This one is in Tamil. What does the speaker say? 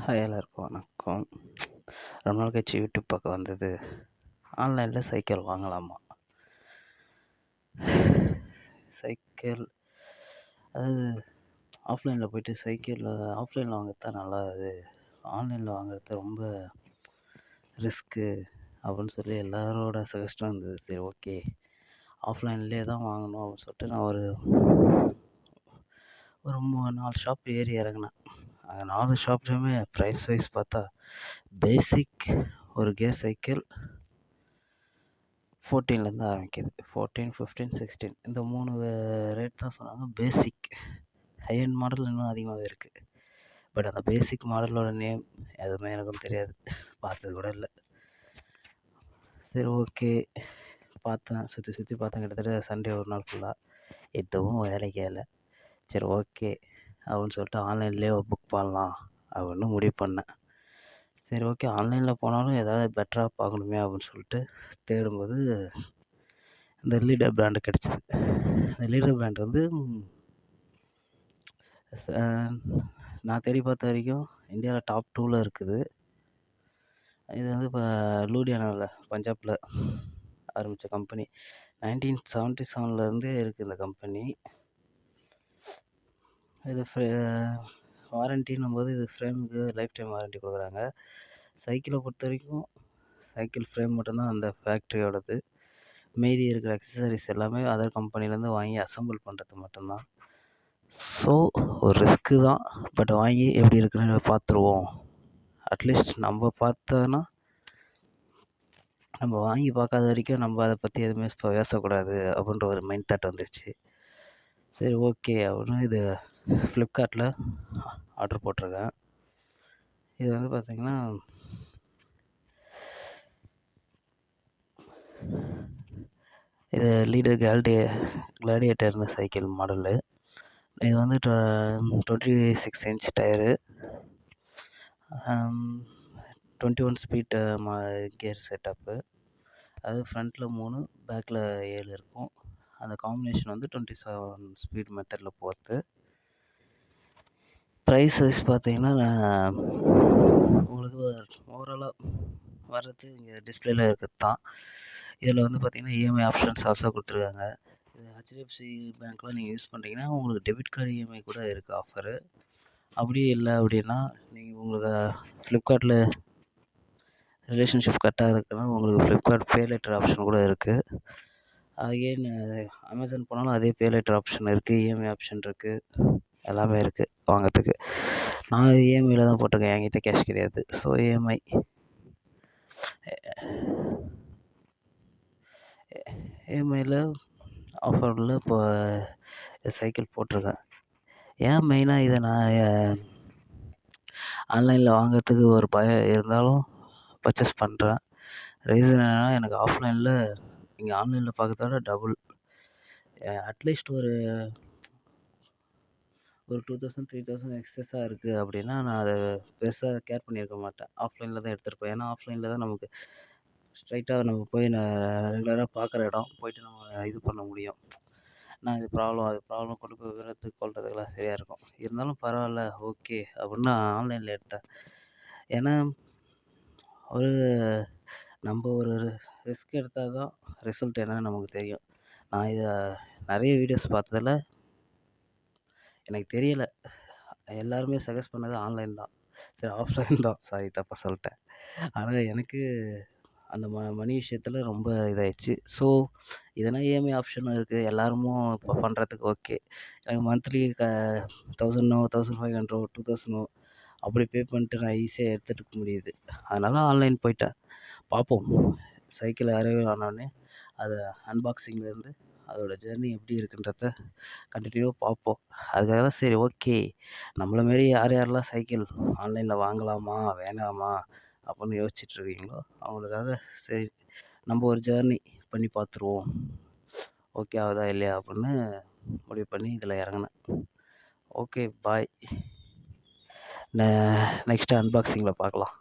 ஹாய் எல்லாருக்கும் வணக்கம். ரொம்ப நாள் கழிச்சு யூடியூப் பக்கம் வந்தது. ஆன்லைனில் சைக்கிள் வாங்கலாமா? சைக்கிள் அதாவது ஆஃப்லைனில் போயிட்டு சைக்கிள் ஆஃப்லைனில் வாங்குறது தான் நல்லா. அது ஆன்லைனில் வாங்குறது ரொம்ப ரிஸ்க்கு அப்படின்னு சொல்லி எல்லாரோட சஜஷனும் இருந்தது. சரி, ஓகே, ஆஃப்லைன்லேயே தான் வாங்கணும் அப்படின்னு சொல்லிட்டு நான் ஒரு 4 ஷாப் ஏறி இறங்கினேன். அந்த 4 ஷாப்லேயுமே ப்ரைஸ் வைஸ் பார்த்தா பேசிக் ஒரு கியர் சைக்கிள் 14லேருந்து ஆரம்பிக்குது. 14, 15, 16 இந்த 3 ரேட் தான் சொன்னாங்க. பேசிக் ஹை-எண்ட் மாடல் இன்னும் அதிகமாகவே இருக்குது. பட் அந்த பேசிக் மாடலோட நேம் எதுவுமே எனக்கும் தெரியாது, பார்த்தது கூட இல்லை. சரி, ஓகே, பார்த்தேன், சுற்றி பார்த்தேன். கிட்டத்தட்ட சண்டே ஒரு நாள் ஃபுல்லாக எதுவும் வேலைக்கே இல்லை. சரி, ஓகே அப்படின்னு சொல்லிட்டு ஆன்லைன்லேயே புக் பண்ணலாம் அப்படின்னு முடிவு பண்ணேன். சரி, ஓகே, ஆன்லைனில் போனாலும் ஏதாவது பெட்டராக பார்க்கணுமே அப்படின்னு சொல்லிட்டு தேடும்போது இந்த லீடர் பிராண்டு கிடச்சிது. இந்த லீடர் பிராண்ட் வந்து நான் தேடி பார்த்த வரைக்கும் இந்தியாவில் டாப் 2ல் இருக்குது. இது வந்து இப்போ லூடியானாவில் பஞ்சாபில் ஆரம்பித்த கம்பெனி. 1977லேருந்தே இருக்குது இந்த கம்பெனி. இது வாரண்டின்னும் போது இது ஃப்ரேமுக்கு லைஃப் டைம் வாரண்டி கொடுக்குறாங்க. சைக்கிளை பொறுத்த வரைக்கும் சைக்கிள் ஃப்ரேம் மட்டும்தான் அந்த ஃபேக்ட்ரியோடது. மீதி இருக்கிற அக்சசரிஸ் எல்லாமே அதர் கம்பெனிலேருந்து வாங்கி அசம்பிள் பண்ணுறது மட்டும்தான். ஸோ ஒரு ரிஸ்க்கு தான், பட் வாங்கி எப்படி இருக்குன்னு பார்த்துருவோம். அட்லீஸ்ட் நம்ம பார்த்தோன்னா, நம்ம வாங்கி பார்க்காத வரைக்கும் நம்ம அதை பற்றி எதுவுமே பேசக்கூடாது அப்படின்ற ஒரு மைண்ட் தாட் வந்துடுச்சு. சரி, ஓகே அப்படின்னு இது ஃப்ளிப்கார்ட்டில் ஆர்டர் போட்டிருக்கேன். இது வந்து பார்த்திங்கன்னா இது லீடர் கிளாடியேட்டர்னு சைக்கிள் மாடலு. இது வந்து 26 inch tyre, 21 speed gear setup. அது ஃப்ரண்ட்டில் 3, பேக்கில் 7 இருக்கும். அந்த காம்பினேஷன் வந்து 27 ஸ்பீட் மெத்தடில் போகிறது. ப்ரைஸ் வைஸ் பார்த்தீங்கன்னா உங்களுக்கு ஓவராலாக வர்றது இங்கே டிஸ்பிளேல இருக்கிறது தான். இதில் வந்து பார்த்திங்கன்னா இஎம்ஐ ஆப்ஷன்ஸ் ஆல்சோ கொடுத்துருக்காங்க. இது ஹெச்டிஎஃப்சி பேங்க்கில் நீங்கள் யூஸ் பண்ணுறீங்கன்னா உங்களுக்கு டெபிட் கார்டு இஎம்ஐ கூட இருக்குது ஆஃபரு. அப்படியே இல்லை அப்படின்னா நீங்கள் உங்களுக்கு ஃப்ளிப்கார்ட்டில் ரிலேஷன்ஷிப் கரெக்டாக இருக்குன்னா உங்களுக்கு ஃப்ளிப்கார்ட் பே லேட்டர் ஆப்ஷன் கூட இருக்குது. அகெயின் அமேசான் போனாலும் அதே பே லேட்டர் ஆப்ஷன் இருக்குது, இஎம்ஐ ஆப்ஷன் இருக்குது, எல்லாமே இருக்குது வாங்கிறதுக்கு. நான் இஎம்ஐயில் தான் போட்டிருக்கேன், என்கிட்ட கேஷ் கிடையாது. ஸோ இஎம்ஐயில் ஆஃபரில் இப்போ சைக்கிள் போட்டிருக்கேன். ஏன் மெயினாக இதை நான் ஆன்லைனில் வாங்கிறதுக்கு ஒரு பயம் இருந்தாலும் பர்ச்சேஸ் பண்ணுறேன். ரீசன் என்னென்னா, எனக்கு ஆஃப்லைனில் இங்கே ஆன்லைனில் பார்க்கறத விட டபுள், அட்லீஸ்ட் ஒரு 2000 3000 எக்ஸஸாக இருக்குது அப்படின்னா நான் அதை பெருசாக கேர் பண்ணியிருக்க மாட்டேன். ஆஃப்லைனில் தான் எடுத்திருப்பேன். ஏன்னா ஆஃப்லைனில் தான் நமக்கு ஸ்ட்ரைட்டாக நம்ம போய் ரெகுலராக பார்க்குற இடம் போயிட்டு நம்ம இது பண்ண முடியும். நான் இது ப்ராப்ளம் அது ப்ராப்ளம் கொண்டு போய் விவரத்துக்கு கொள்றதுக்கெல்லாம் சரியாக இருக்கும். இருந்தாலும் பரவாயில்ல, ஓகே அப்படின்னு நான் ஆன்லைனில் எடுத்தேன். ஏன்னா நம்ம ஒரு ரிஸ்க் எடுத்தால் தான் ரிசல்ட் என்னன்னு நமக்கு தெரியும். நான் இதை நிறைய வீடியோஸ் பார்த்ததில் எனக்கு தெரியலை. எல்லாருமே சஜஸ்ட் பண்ணது ஆன்லைன் தான். சரி, ஆஃப்லைன் தான், சாரி தப்பாக சொல்லிட்டேன். ஆனால் எனக்கு அந்த மணி விஷயத்தில் ரொம்ப இதாகிடுச்சு. ஸோ இதனால் இஎம்ஐ ஆப்ஷனும் இருக்குது, எல்லாருமும் இப்போ பண்ணுறதுக்கு ஓகே. எனக்கு மந்த்லி 1000 1500 2000 அப்படி பே பண்ணிட்டு நான் ஈஸியாக எடுத்துகிட்டு முடியுது. அதனால் ஆன்லைன் போயிட்டேன். பார்ப்போம், சைக்கிள் அரைவல் ஆனோடனே அதை அன்பாக்சிங்லேருந்து அதோடய ஜெர்னி எப்படி இருக்குன்றத கண்டினியூவாக பார்ப்போம். அதுக்காக தான் சரி, ஓகே, நம்மளை மாரி யாரெல்லாம் சைக்கிள் ஆன்லைனில் வாங்கலாமா வேணாமா அப்படின்னு யோசிச்சுட்ருக்கீங்களோ அவங்களுக்காக சரி நம்ம ஒரு ஜேர்னி பண்ணி பார்த்துருவோம், ஓகே ஆகுதா இல்லையா அப்படின்னு முடிவு பண்ணி இதில் இறங்கினேன். ஓகே, பாய். நெக்ஸ்ட்டு அன்பாக்சிங்கில் பார்க்கலாம்.